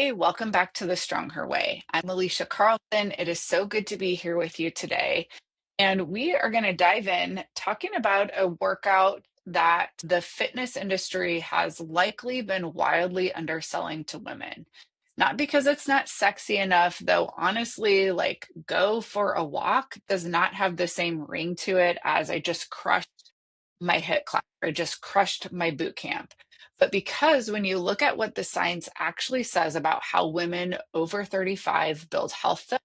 Hey, welcome back to the Strong Her Way. I'm Alicia Carlson. It is so good to be here with you today. And we are going to dive in talking about a workout that the fitness industry has likely been wildly underselling to women. Not because it's not sexy enough, though, honestly, like go for a walk does not have the same ring to it as I just crushed my hit class or just crushed my boot camp. But because when you look at what the science actually says about how women over 35 build health that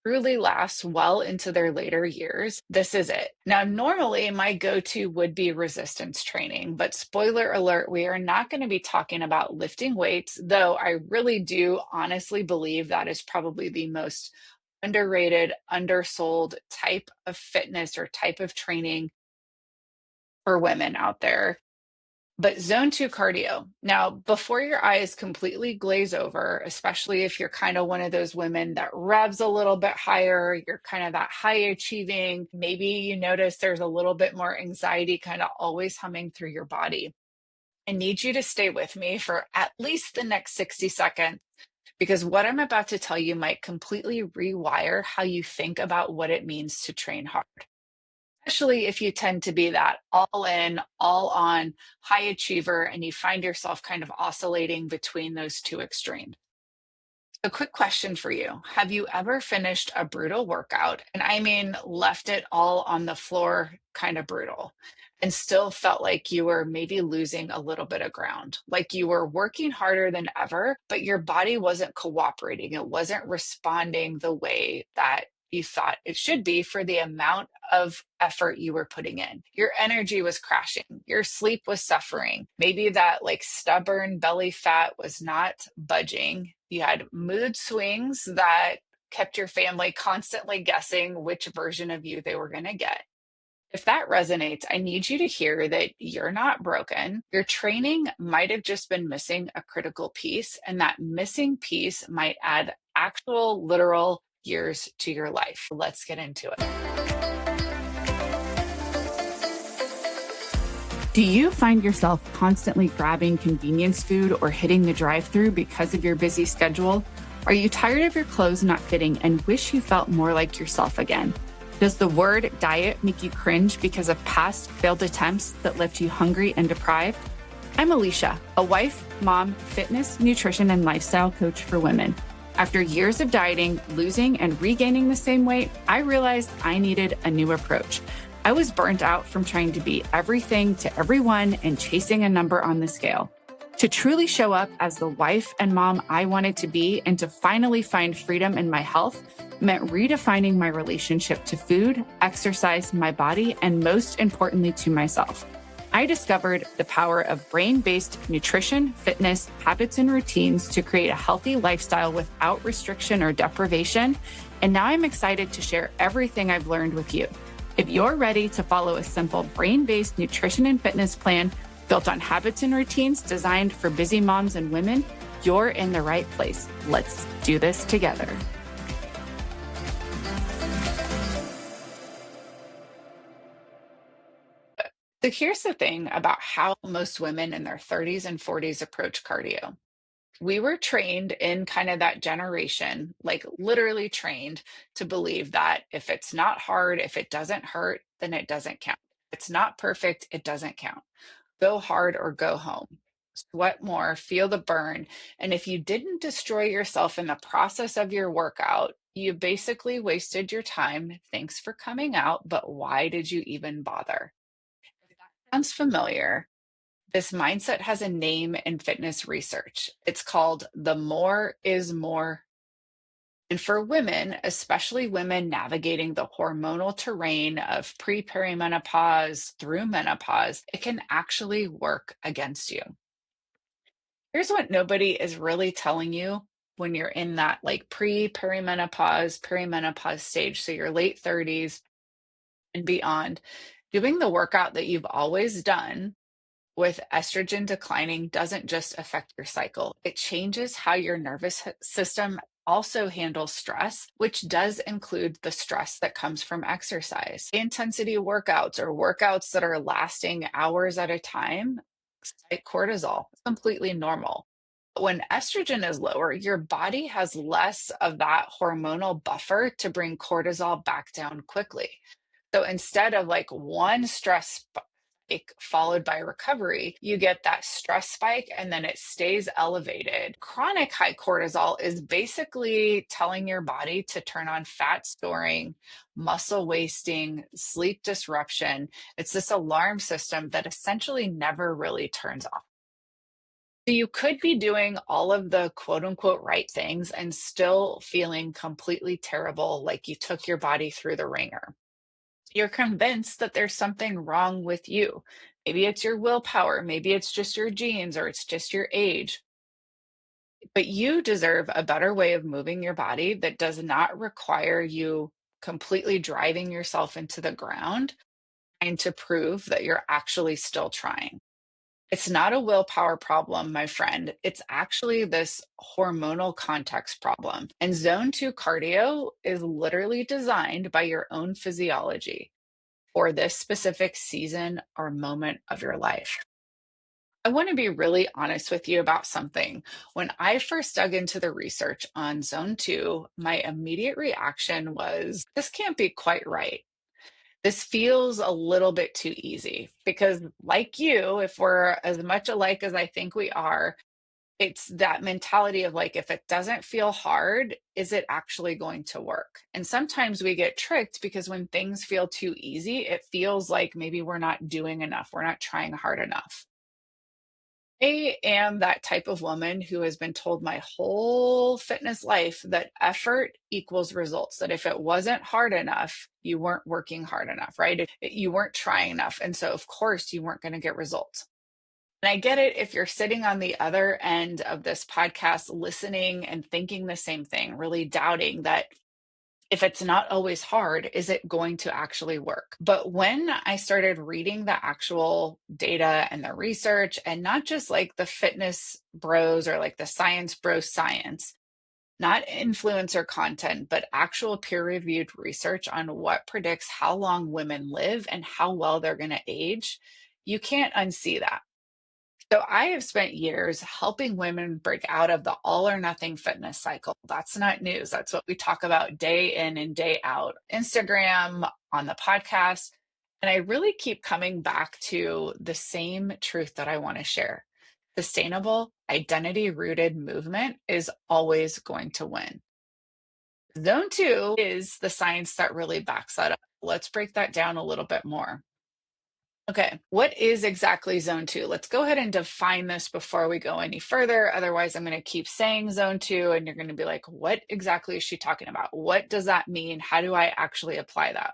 truly lasts well into their later years, this is it. Now, normally my go to would be resistance training, but spoiler alert, we are not going to be talking about lifting weights, though I really do honestly believe that is probably the most underrated, undersold type of fitness or type of training for women out there. But zone two cardio. Now, before your eyes completely glaze over, especially if you're kind of one of those women that revs a little bit higher, you're kind of that high achieving, maybe you notice there's a little bit more anxiety kind of always humming through your body. I need you to stay with me for at least the next 60 seconds because what I'm about to tell you might completely rewire how you think about what it means to train hard, especially if you tend to be that all in, all on high achiever and you find yourself kind of oscillating between those two extremes. A quick question for you. Have you ever finished a brutal workout? And I mean, left it all on the floor, kind of brutal, and still felt like you were maybe losing a little bit of ground, like you were working harder than ever, but your body wasn't cooperating. It wasn't responding the way that you thought it should be for the amount of effort you were putting in. Your energy was crashing. Your sleep was suffering. Maybe that like stubborn belly fat was not budging. You had mood swings that kept your family constantly guessing which version of you they were going to get. If that resonates, I need you to hear that you're not broken. Your training might have just been missing a critical piece, and that missing piece might add actual, literal years to your life. Let's get into it. Do you find yourself constantly grabbing convenience food or hitting the drive-through because of your busy schedule? Are you tired of your clothes not fitting and wish you felt more like yourself again? Does the word diet make you cringe because of past failed attempts that left you hungry and deprived? I'm Alicia, a wife, mom, fitness, nutrition, and lifestyle coach for women. After years of dieting, losing, and regaining the same weight, I realized I needed a new approach. I was burnt out from trying to be everything to everyone and chasing a number on the scale. To truly show up as the wife and mom I wanted to be and to finally find freedom in my health meant redefining my relationship to food, exercise, my body, and most importantly, to myself. I discovered the power of brain-based nutrition, fitness, habits, and routines to create a healthy lifestyle without restriction or deprivation. And now I'm excited to share everything I've learned with you. If you're ready to follow a simple brain-based nutrition and fitness plan built on habits and routines designed for busy moms and women, you're in the right place. Let's do this together. So here's the thing about how most women in their 30s and 40s approach cardio. We were trained in kind of that generation, like literally trained to believe that if it's not hard, if it doesn't hurt, then it doesn't count. If it's not perfect, it doesn't count. Go hard or go home. Sweat more, feel the burn. And if you didn't destroy yourself in the process of your workout, you basically wasted your time. Thanks for coming out, but why did you even bother? If that sounds familiar, this mindset has a name in fitness research. It's called the more is more. And for women, especially women navigating the hormonal terrain of pre-perimenopause through menopause, it can actually work against you. Here's what nobody is really telling you when you're in that like perimenopause stage. So your late 30s and beyond, doing the workout that you've always done with estrogen declining doesn't just affect your cycle, it changes how your nervous system also handles stress, which does include the stress that comes from exercise. Intensity workouts or workouts that are lasting hours at a time, like cortisol, it's completely normal. When estrogen is lower, your body has less of that hormonal buffer to bring cortisol back down quickly. So instead of like one stress spike followed by recovery, you get that stress spike and then it stays elevated. Chronic high cortisol is basically telling your body to turn on fat storing, muscle wasting, sleep disruption. It's this alarm system that essentially never really turns off. So you could be doing all of the quote unquote right things and still feeling completely terrible, like you took your body through the ringer. You're convinced that there's something wrong with you. Maybe it's your willpower, maybe it's just your genes, or it's just your age. But you deserve a better way of moving your body that does not require you completely driving yourself into the ground and to prove that you're actually still trying. It's not a willpower problem, my friend. It's actually this hormonal context problem. And zone two cardio is literally designed by your own physiology for this specific season or moment of your life. I want to be really honest with you about something. When I first dug into the research on zone two, my immediate reaction was this can't be quite right. This feels a little bit too easy because, like you, if we're as much alike as I think we are, it's that mentality of like, if it doesn't feel hard, is it actually going to work? And sometimes we get tricked because when things feel too easy, it feels like maybe we're not doing enough, we're not trying hard enough. I am that type of woman who has been told my whole fitness life that effort equals results. That if it wasn't hard enough, you weren't working hard enough, right? You weren't trying enough. And so, of course, you weren't going to get results. And I get it if you're sitting on the other end of this podcast, listening and thinking the same thing, really doubting that if it's not always hard, is it going to actually work? But when I started reading the actual data and the research, and not just like the fitness bros or like the science bros science, not influencer content, but actual peer reviewed research on what predicts how long women live and how well they're going to age, you can't unsee that. So I have spent years helping women break out of the all or nothing fitness cycle. That's not news. That's what we talk about day in and day out, Instagram, on the podcast. And I really keep coming back to the same truth that I want to share. Sustainable, identity rooted movement is always going to win. Zone two is the science that really backs that up. Let's break that down a little bit more. Okay, what is exactly zone two? Let's go ahead and define this before we go any further. Otherwise, I'm going to keep saying zone two, and you're going to be like, what exactly is she talking about? What does that mean? How do I actually apply that?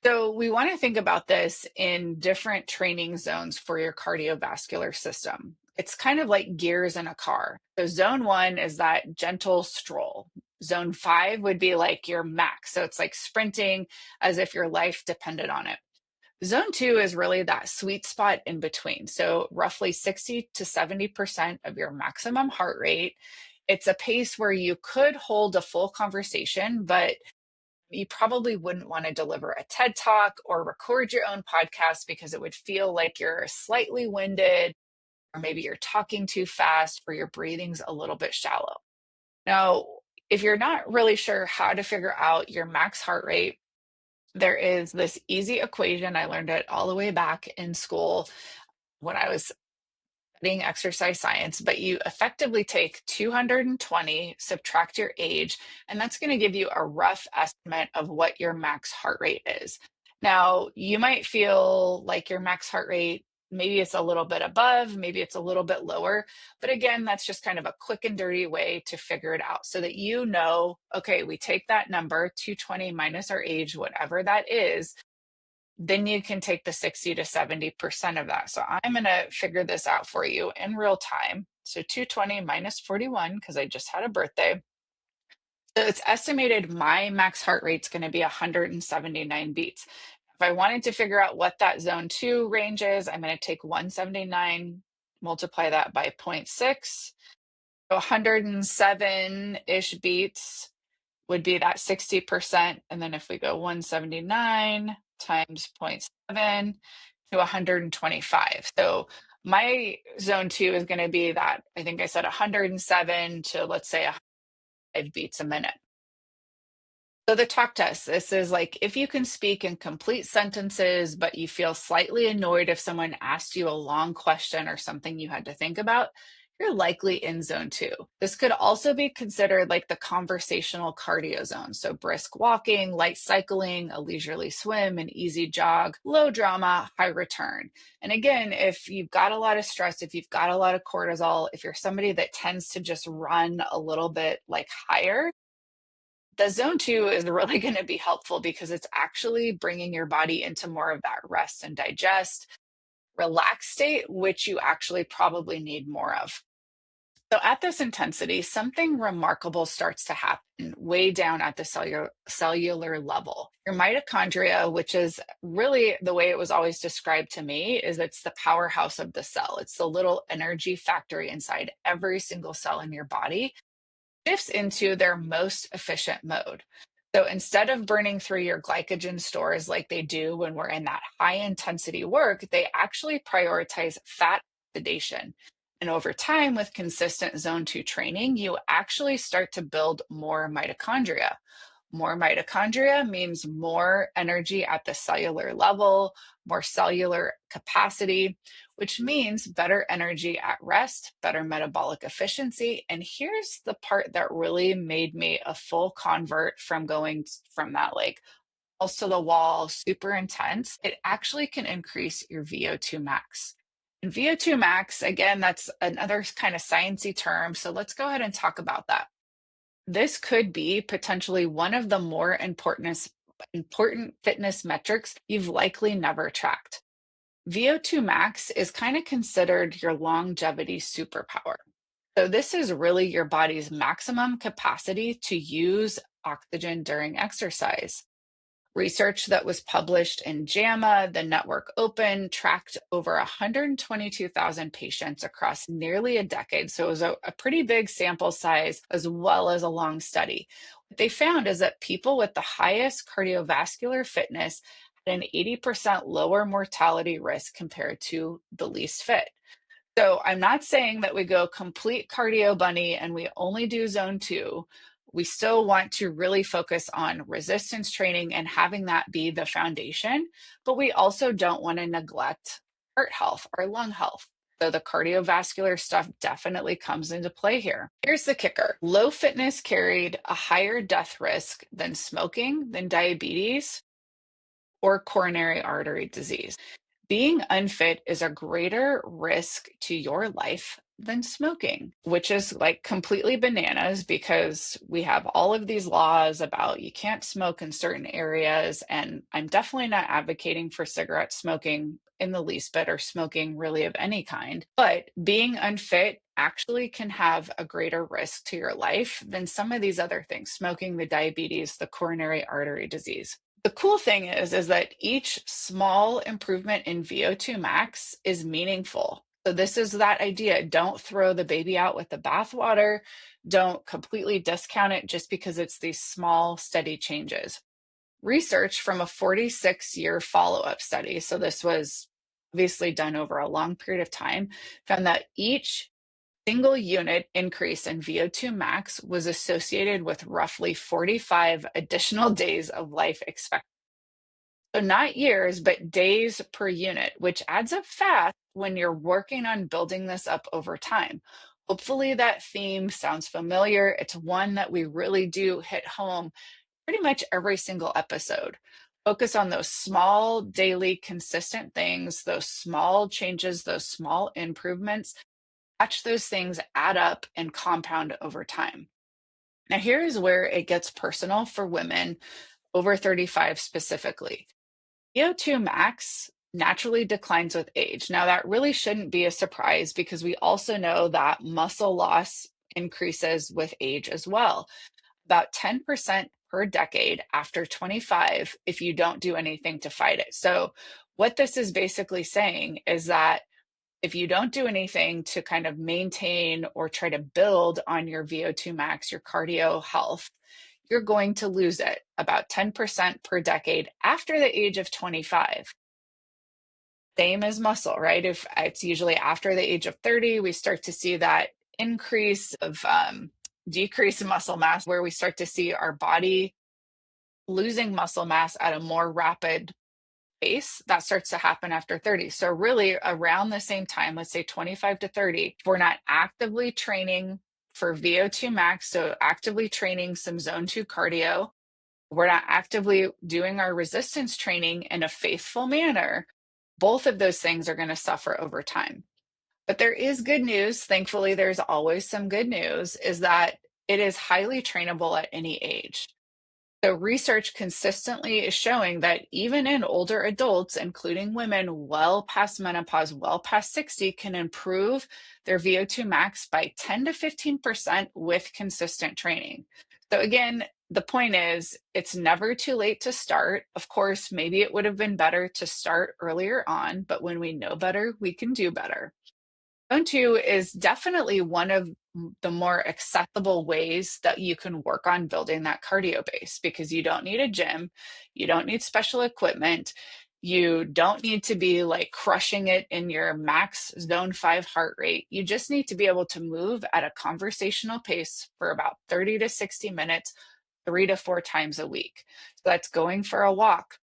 So, we want to think about this in different training zones for your cardiovascular system. It's kind of like gears in a car. So, zone one is that gentle stroll. Zone five would be like your max. So, it's like sprinting as if your life depended on it. Zone two is really that sweet spot in between. So, roughly 60 to 70% of your maximum heart rate. It's a pace where you could hold a full conversation, but you probably wouldn't want to deliver a TED talk or record your own podcast because it would feel like you're slightly winded, or maybe you're talking too fast, or your breathing's a little bit shallow. Now, if you're not really sure how to figure out your max heart rate, there is this easy equation. I learned it all the way back in school when I was studying exercise science, but you effectively take 220, subtract your age, and that's going to give you a rough estimate of what your max heart rate is. Now, you might feel like your max heart rate, maybe it's a little bit above, maybe it's a little bit lower. But again, that's just kind of a quick and dirty way to figure it out so that you know, okay, we take that number, 220 minus our age, whatever that is, then you can take the 60 to 70% of that. So I'm going to figure this out for you in real time. So 220 minus 41, because I just had a birthday. So it's estimated my max heart rate's going to be 179 beats. If I wanted to figure out what that zone two range is, I'm going to take 179, multiply that by zero point 0.6. So 107-ish beats would be that 60%. And then if we go 179 times zero point 0.7 to 125. So My zone two is going to be that I think I said 107 to let's say 105 beats a minute. So the talk test, this is like if you can speak in complete sentences, but you feel slightly annoyed if someone asked you a long question or something you had to think about, you're likely in zone two. This could also be considered like the conversational cardio zone. So brisk walking, light cycling, a leisurely swim, an easy jog, low drama, high return. And again, if you've got a lot of stress, if you've got a lot of cortisol, if you're somebody that tends to just run a little bit like higher, the zone two is really going to be helpful because it's actually bringing your body into more of that rest and digest, relaxed state, which you actually probably need more of. So, at this intensity, something remarkable starts to happen way down at the cellular level. Your mitochondria, which is really the way it was always described to me, is it's the powerhouse of the cell. It's the little energy factory inside every single cell in your body, shifts into their most efficient mode. So instead of burning through your glycogen stores like they do when we're in that high intensity work, they actually prioritize fat oxidation. And over time, with consistent zone two training, you actually start to build more mitochondria. More mitochondria means more energy at the cellular level, more cellular capacity, which means better energy at rest, better metabolic efficiency. And here's the part that really made me a full convert from going from that like balls to the wall, super intense. It actually can increase your VO2 max. And VO2 max, again, that's another kind of sciencey term. So let's go ahead and talk about that. This could be potentially one of the more important fitness metrics you've likely never tracked. VO2 max is kind of considered your longevity superpower. So, this is really your body's maximum capacity to use oxygen during exercise. Research that was published in JAMA, the Network Open, tracked over 122,000 patients across nearly a decade. So it was a pretty big sample size as well as a long study. What they found is that people with the highest cardiovascular fitness had an 80% lower mortality risk compared to the least fit. So I'm not saying that we go complete cardio bunny and we only do zone two. We still want to really focus on resistance training and having that be the foundation, but we also don't want to neglect heart health or lung health. So the cardiovascular stuff definitely comes into play here. Here's the kicker. Low fitness carried a higher death risk than smoking, than diabetes, or coronary artery disease. Being unfit is a greater risk to your life than smoking, which is like completely bananas because we have all of these laws about you can't smoke in certain areas. And I'm definitely not advocating for cigarette smoking in the least bit or smoking really of any kind. But being unfit actually can have a greater risk to your life than some of these other things, smoking, the diabetes, the coronary artery disease. The cool thing is that each small improvement in VO2 max is meaningful. So this is that idea. Don't throw the baby out with the bathwater. Don't completely discount it just because it's these small, steady changes. Research from a 46-year follow-up study, so this was obviously done over a long period of time, found that each single unit increase in VO2 max was associated with roughly 45 additional days of life expectancy. So not years, but days per unit, which adds up fast when you're working on building this up over time. Hopefully that theme sounds familiar. It's one that we really do hit home pretty much every single episode. Focus on those small, daily, consistent things, those small changes, those small improvements. Watch those things add up and compound over time. Now, here is where it gets personal for women over 35 specifically. VO2 max naturally declines with age. Now, that really shouldn't be a surprise because we also know that muscle loss increases with age as well, about 10% per decade after 25 if you don't do anything to fight it. So, what this is basically saying is that if you don't do anything to kind of maintain or try to build on your VO2 max, your cardio health, you're going to lose it about 10% per decade after the age of 25. Same as muscle, right? If it's usually after the age of 30, we start to see that increase of decrease in muscle mass, where we start to see our body losing muscle mass at a more rapid pace. That starts to happen after 30. So, really, around the same time, let's say 25 to 30, if we're not actively training for VO2 max, so actively training some zone 2 cardio, we're not actively doing our resistance training in a faithful manner, both of those things are going to suffer over time. But there is good news. Thankfully, there's always some good news, is that it is highly trainable at any age. So, research consistently is showing that even in older adults, including women well past menopause, well past 60, can improve their VO2 max by 10 to 15% with consistent training. So, again, the point is, it's never too late to start. Of course, maybe it would have been better to start earlier on, but when we know better, we can do better. Zone two is definitely one of the more accessible ways that you can work on building that cardio base, because you don't need a gym, you don't need special equipment, you don't need to be like crushing it in your max zone 5 heart rate. You just need to be able to move at a conversational pace for about 30 to 60 minutes, 3 to 4 times a week. So that's going for a walk.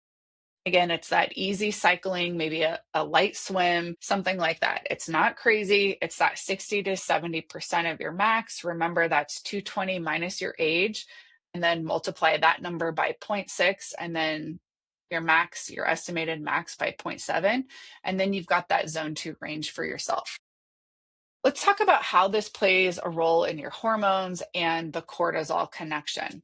Again, it's that easy cycling, maybe a light swim, something like that. It's not crazy. It's that 60 to 70% of your max. Remember, that's 220 minus your age, and then multiply that number by zero point 0.6, and then your max, your estimated max, by zero point 0.7. And then you've got that zone 2 range for yourself. Let's talk about how this plays a role in your hormones and the cortisol connection.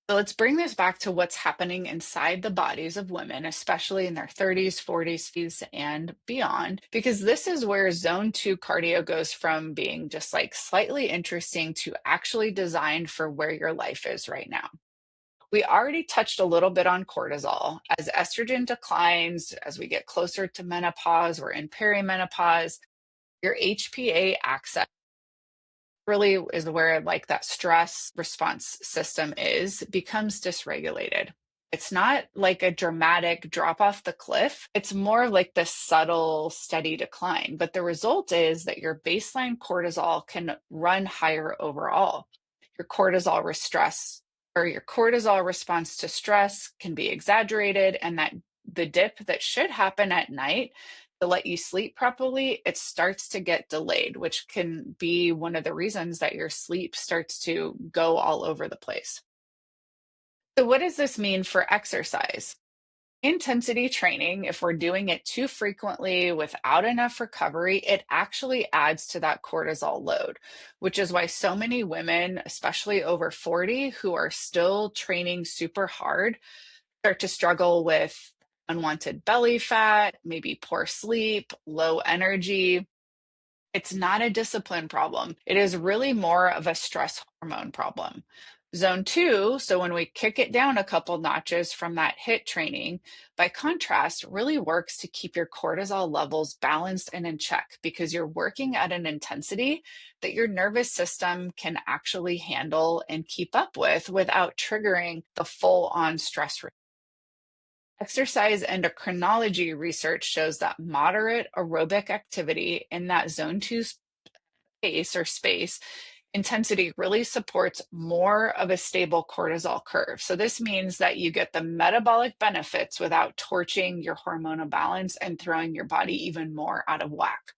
So let's bring this back to what's happening inside the bodies of women, especially in their 30s, 40s, 50s, and beyond, because this is where zone 2 cardio goes from being just like slightly interesting to actually designed for where your life is right now. We already touched a little bit on cortisol. As estrogen declines, as we get closer to menopause or in perimenopause, your HPA axis really is where like that stress response system is, becomes dysregulated. It's not like a dramatic drop off the cliff. It's more like the subtle, steady decline. But the result is that your baseline cortisol can run higher overall. Your cortisol stress, or your cortisol response to stress, can be exaggerated, and that the dip that should happen at night to let you sleep properly, it starts to get delayed, which can be one of the reasons that your sleep starts to go all over the place. So, what does this mean for exercise? Intensity training, if we're doing it too frequently without enough recovery, it actually adds to that cortisol load, which is why so many women, especially over 40, who are still training super hard, start to struggle with unwanted belly fat, maybe poor sleep, low energy. It's not a discipline problem. It is really more of a stress hormone problem. Zone 2, so when we kick it down a couple notches from that HIIT training, by contrast, really works to keep your cortisol levels balanced and in check, because you're working at an intensity that your nervous system can actually handle and keep up with without triggering the full on stress. Exercise endocrinology research shows that moderate aerobic activity in that zone 2 space or space intensity really supports more of a stable cortisol curve. So, this means that you get the metabolic benefits without torching your hormonal balance and throwing your body even more out of whack.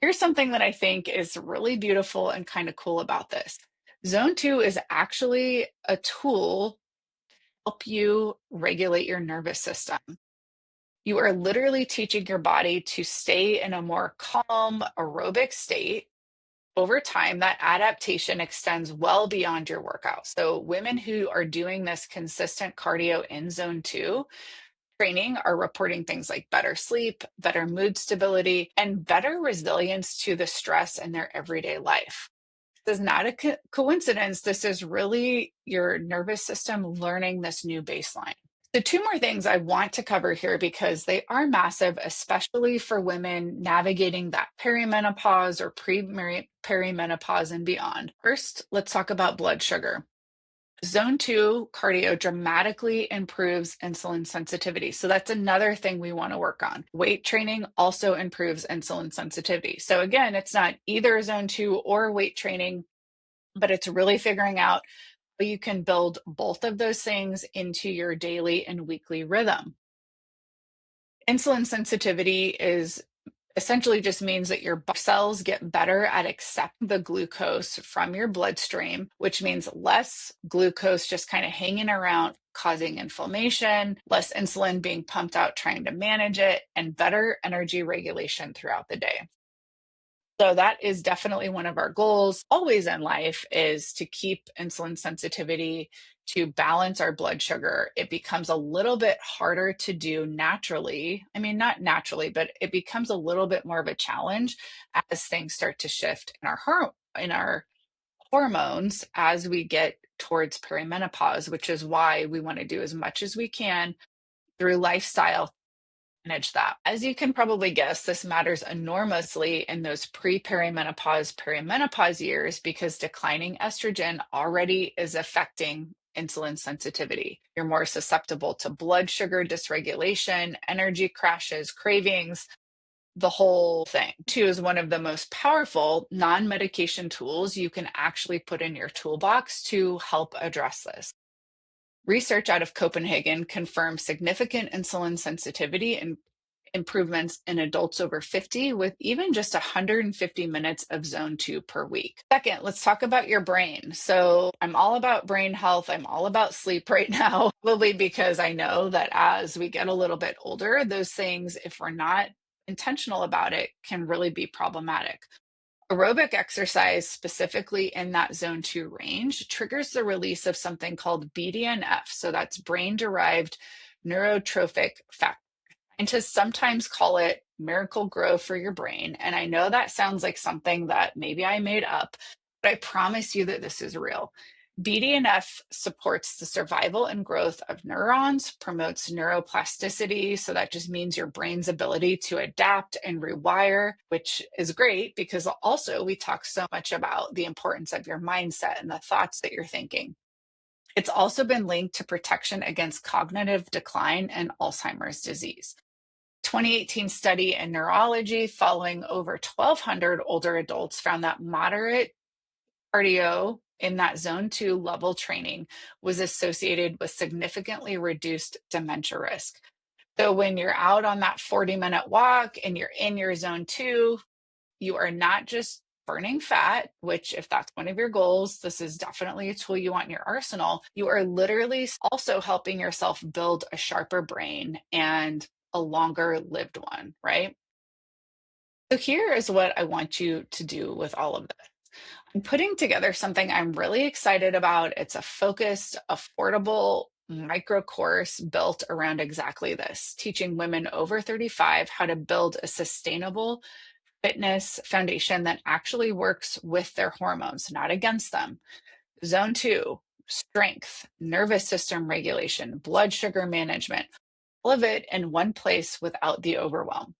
Here's something that I think is really beautiful and kind of cool about this. Zone 2 is actually a tool to help you regulate your nervous system. You are literally teaching your body to stay in a more calm, aerobic state. Over time, that adaptation extends well beyond your workout. So, women who are doing this consistent cardio in zone 2 training are reporting things like better sleep, better mood stability, and better resilience to the stress in their everyday life. This is not a coincidence. This is really your nervous system learning this new baseline. So, two more things I want to cover here because they are massive, especially for women navigating that perimenopause or perimenopause and beyond. First, let's talk about blood sugar. Zone two cardio dramatically improves insulin sensitivity. So that's another thing we want to work on. Weight training also improves insulin sensitivity. So again, it's not either zone two or weight training, but it's really figuring out how you can build both of those things into your daily and weekly rhythm. Insulin sensitivity is essentially just means that your cells get better at accepting the glucose from your bloodstream, which means less glucose just kind of hanging around causing inflammation, less insulin being pumped out trying to manage it, and better energy regulation throughout the day. So that is definitely one of our goals always in life, is to keep insulin sensitivity, to balance our blood sugar. It becomes a little bit harder to do naturally. I mean, not naturally, but it becomes a little bit more of a challenge as things start to shift in our hormones as we get towards perimenopause, which is why we want to do as much as we can through lifestyle manage that. As you can probably guess, this matters enormously in those pre-perimenopause, perimenopause years because declining estrogen already is affecting insulin sensitivity. You're more susceptible to blood sugar dysregulation, energy crashes, cravings, the whole thing. Two is one of the most powerful non-medication tools you can actually put in your toolbox to help address this. Research out of Copenhagen confirms significant insulin sensitivity and improvements in adults over 50 with even just 150 minutes of zone 2 per week. Second, let's talk about your brain. So, I'm all about brain health. I'm all about sleep right now, probably because I know that as we get a little bit older, those things, if we're not intentional about it, can really be problematic. Aerobic exercise, specifically in that zone 2 range, triggers the release of something called BDNF. So that's brain derived neurotrophic factor. Scientists sometimes call it miracle grow for your brain. And I know that sounds like something that maybe I made up, but I promise you that this is real. BDNF supports the survival and growth of neurons, promotes neuroplasticity. So that just means your brain's ability to adapt and rewire, which is great because also we talk so much about the importance of your mindset and the thoughts that you're thinking. It's also been linked to protection against cognitive decline and Alzheimer's disease. 2018 study in neurology following over 1,200 older adults found that moderate cardio in that zone 2 level training was associated with significantly reduced dementia risk. So when you're out on that 40-minute walk and you're in your zone 2, you are not just burning fat, which, if that's one of your goals, this is definitely a tool you want in your arsenal. You are literally also helping yourself build a sharper brain and a longer lived one, right? So here is what I want you to do with all of this. I'm putting together something I'm really excited about. It's a focused, affordable micro course built around exactly this, teaching women over 35 how to build a sustainable fitness foundation that actually works with their hormones, not against them. Zone 2, strength, nervous system regulation, blood sugar management, all of it in one place without the overwhelm.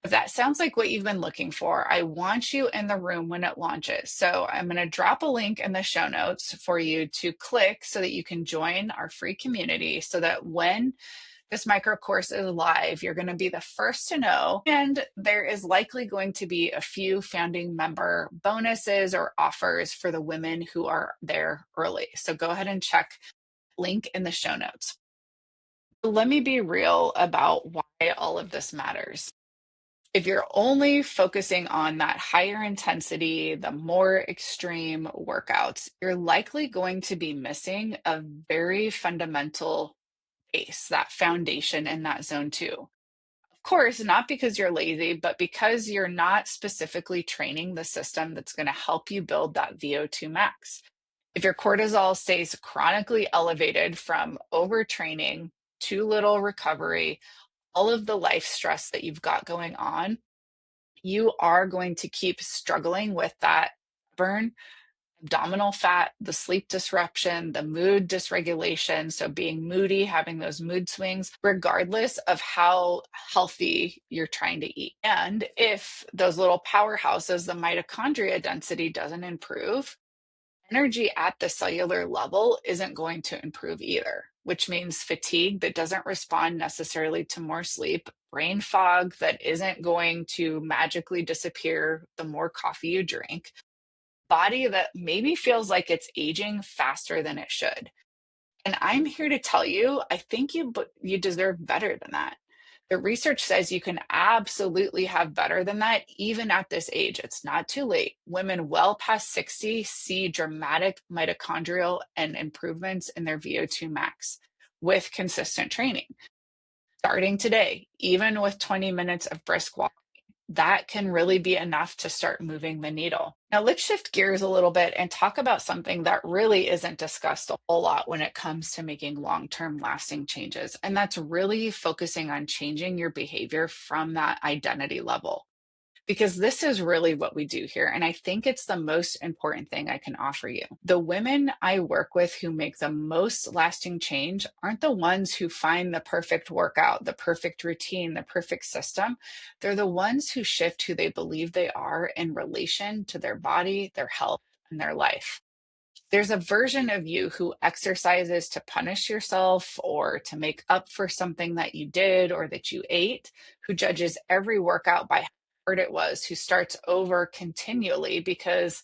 If that sounds like what you've been looking for, I want you in the room when it launches. So I'm going to drop a link in the show notes for you to click so that you can join our free community so that when this micro course is live, you're going to be the first to know. And there is likely going to be a few founding member bonuses or offers for the women who are there early. So go ahead and check link in the show notes. Let me be real about why all of this matters. If you're only focusing on that higher intensity, the more extreme workouts, you're likely going to be missing a very fundamental base, that foundation in that zone 2. Of course, not because you're lazy, but because you're not specifically training the system that's going to help you build that VO2 max. If your cortisol stays chronically elevated from overtraining, too little recovery, all of the life stress that you've got going on, you are going to keep struggling with that burn, abdominal fat, the sleep disruption, the mood dysregulation. So, being moody, having those mood swings, regardless of how healthy you're trying to eat. And if those little powerhouses, the mitochondria density doesn't improve, Energy at the cellular level isn't going to improve either, which means fatigue that doesn't respond necessarily to more sleep, brain fog that isn't going to magically disappear the more coffee you drink, body that maybe feels like it's aging faster than it should. And I'm here to tell you, I think you deserve better than that. The research says you can absolutely have better than that even at this age. It's not too late. Women well past 60 see dramatic mitochondrial and improvements in their VO2 max with consistent training. Starting today, even with 20 minutes of brisk walk, that can really be enough to start moving the needle. Now, let's shift gears a little bit and talk about something that really isn't discussed a whole lot when it comes to making long term lasting changes. And that's really focusing on changing your behavior from that identity level, because this is really what we do here. And I think it's the most important thing I can offer you. The women I work with who make the most lasting change aren't the ones who find the perfect workout, the perfect routine, the perfect system. They're the ones who shift who they believe they are in relation to their body, their health, and their life. There's a version of you who exercises to punish yourself or to make up for something that you did or that you ate, who judges every workout by how hard it was, who starts over continually because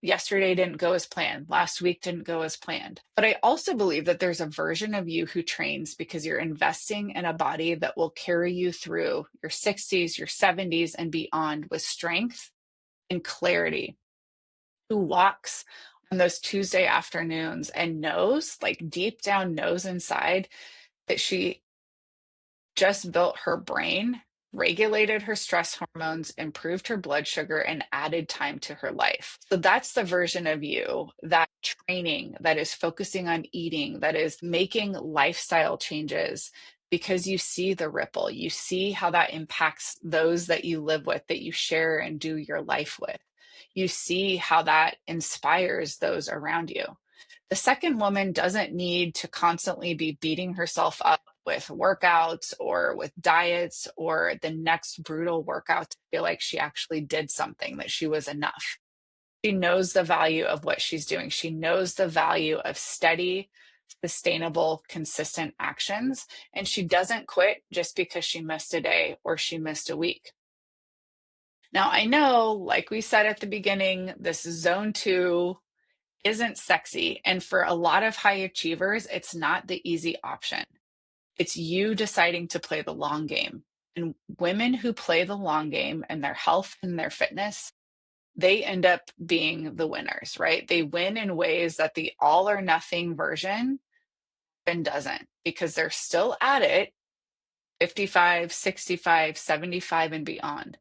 yesterday didn't go as planned, last week didn't go as planned. But I also believe that there's a version of you who trains because you're investing in a body that will carry you through your 60s, your 70s, and beyond with strength and clarity, who walks on those Tuesday afternoons and knows, like deep down knows inside, that she just built her brain, regulated her stress hormones, improved her blood sugar, and added time to her life. So that's the version of you, that training, that is focusing on eating, that is making lifestyle changes because you see the ripple. You see how that impacts those that you live with, that you share and do your life with. You see how that inspires those around you. The second woman doesn't need to constantly be beating herself up with workouts or with diets or the next brutal workout to feel like she actually did something, that she was enough. She knows the value of what she's doing. She knows the value of steady, sustainable, consistent actions. And she doesn't quit just because she missed a day or she missed a week. Now, I know, like we said at the beginning, this zone two isn't sexy. And for a lot of high achievers, it's not the easy option. It's you deciding to play the long game. And women who play the long game and their health and their fitness, they end up being the winners, right? They win in ways that the all or nothing version often doesn't, because they're still at it 55, 65, 75, and beyond.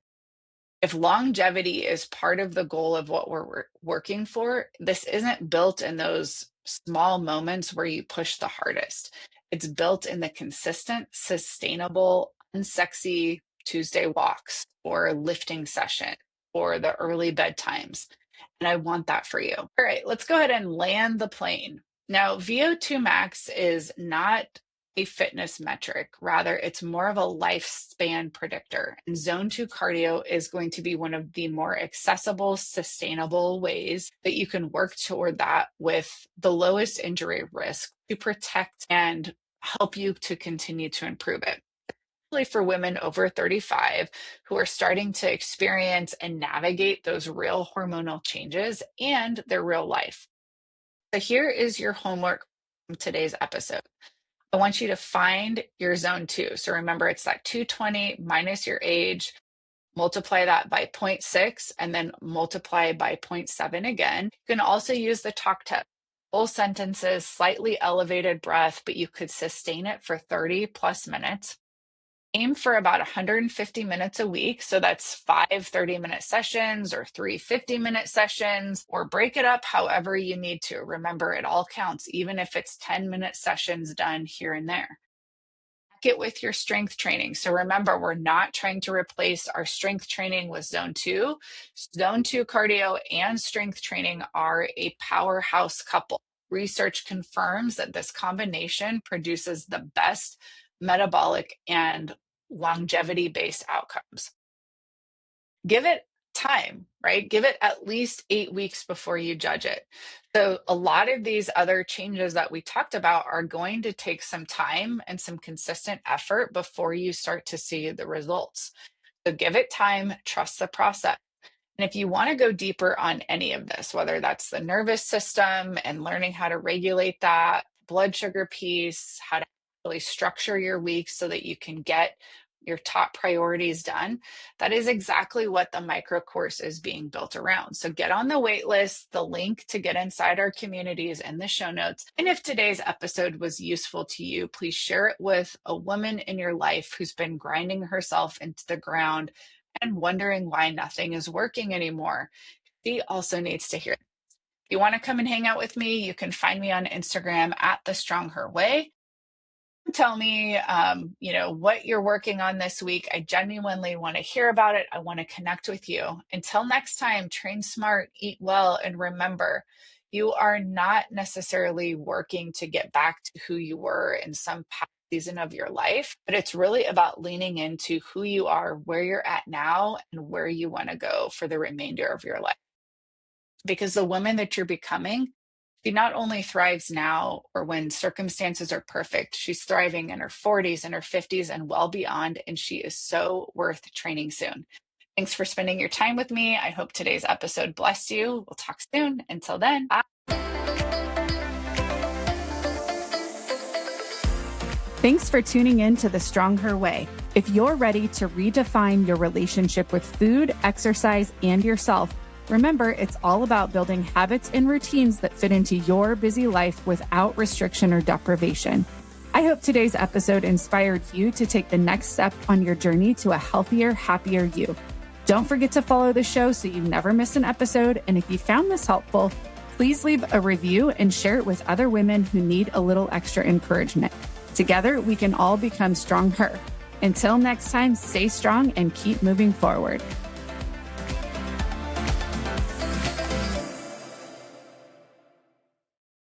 If longevity is part of the goal of what we're working for, this isn't built in those small moments where you push the hardest. It's built in the consistent, sustainable, unsexy Tuesday walks or lifting session or the early bedtimes. And I want that for you. All right, let's go ahead and land the plane. Now, VO2 max is not a fitness metric. Rather, it's more of a lifespan predictor. And zone two cardio is going to be one of the more accessible, sustainable ways that you can work toward that with the lowest injury risk to protect and help you to continue to improve it. For women over 35 who are starting to experience and navigate those real hormonal changes and their real life. So here is your homework from today's episode. I want you to find your zone two. So remember, it's that 220 minus your age, multiply that by zero point 0.6, and then multiply by zero point 0.7 again. You can also use the talk test. Full sentences, slightly elevated breath, but you could sustain it for 30 plus minutes. Aim for about 150 minutes a week. So that's 5 30-minute sessions or 3 50-minute sessions, or break it up however you need to. Remember, it all counts, even if it's 10-minute sessions done here and there. Get with your strength training. So remember, we're not trying to replace our strength training with zone two. Zone two cardio and strength training are a powerhouse couple. Research confirms that this combination produces the best metabolic and longevity-based outcomes. Give it time, right? Give it at least 8 weeks before you judge it. So, a lot of these other changes that we talked about are going to take some time and some consistent effort before you start to see the results. So, give it time, trust the process. And if you want to go deeper on any of this, whether that's the nervous system and learning how to regulate that, blood sugar piece, how to really structure your week so that you can get your top priorities done, that is exactly what the micro course is being built around. So get on the wait list. The link to get inside our community is in the show notes. And if today's episode was useful to you, please share it with a woman in your life who's been grinding herself into the ground and wondering why nothing is working anymore. She also needs to hear it. If you want to come and hang out with me, you can find me on Instagram at The Strong Her Way. Tell me, what you're working on this week. I genuinely want to hear about it. I want to connect with you. Until next time, train smart, eat well, and remember, you are not necessarily working to get back to who you were in some past season of your life, but it's really about leaning into who you are, where you're at now, and where you want to go for the remainder of your life. Because the woman that you're becoming, she not only thrives now or when circumstances are perfect, she's thriving in her 40s and her 50s and well beyond, and she is so worth training soon. Thanks for spending your time with me. I hope today's episode blessed you. We'll talk soon. Until then, bye. Thanks for tuning in to The Strong Her Way. If you're ready to redefine your relationship with food, exercise, and yourself, remember, it's all about building habits and routines that fit into your busy life without restriction or deprivation. I hope today's episode inspired you to take the next step on your journey to a healthier, happier you. Don't forget to follow the show so you never miss an episode. And if you found this helpful, please leave a review and share it with other women who need a little extra encouragement. Together, we can all become stronger. Until next time, stay strong and keep moving forward.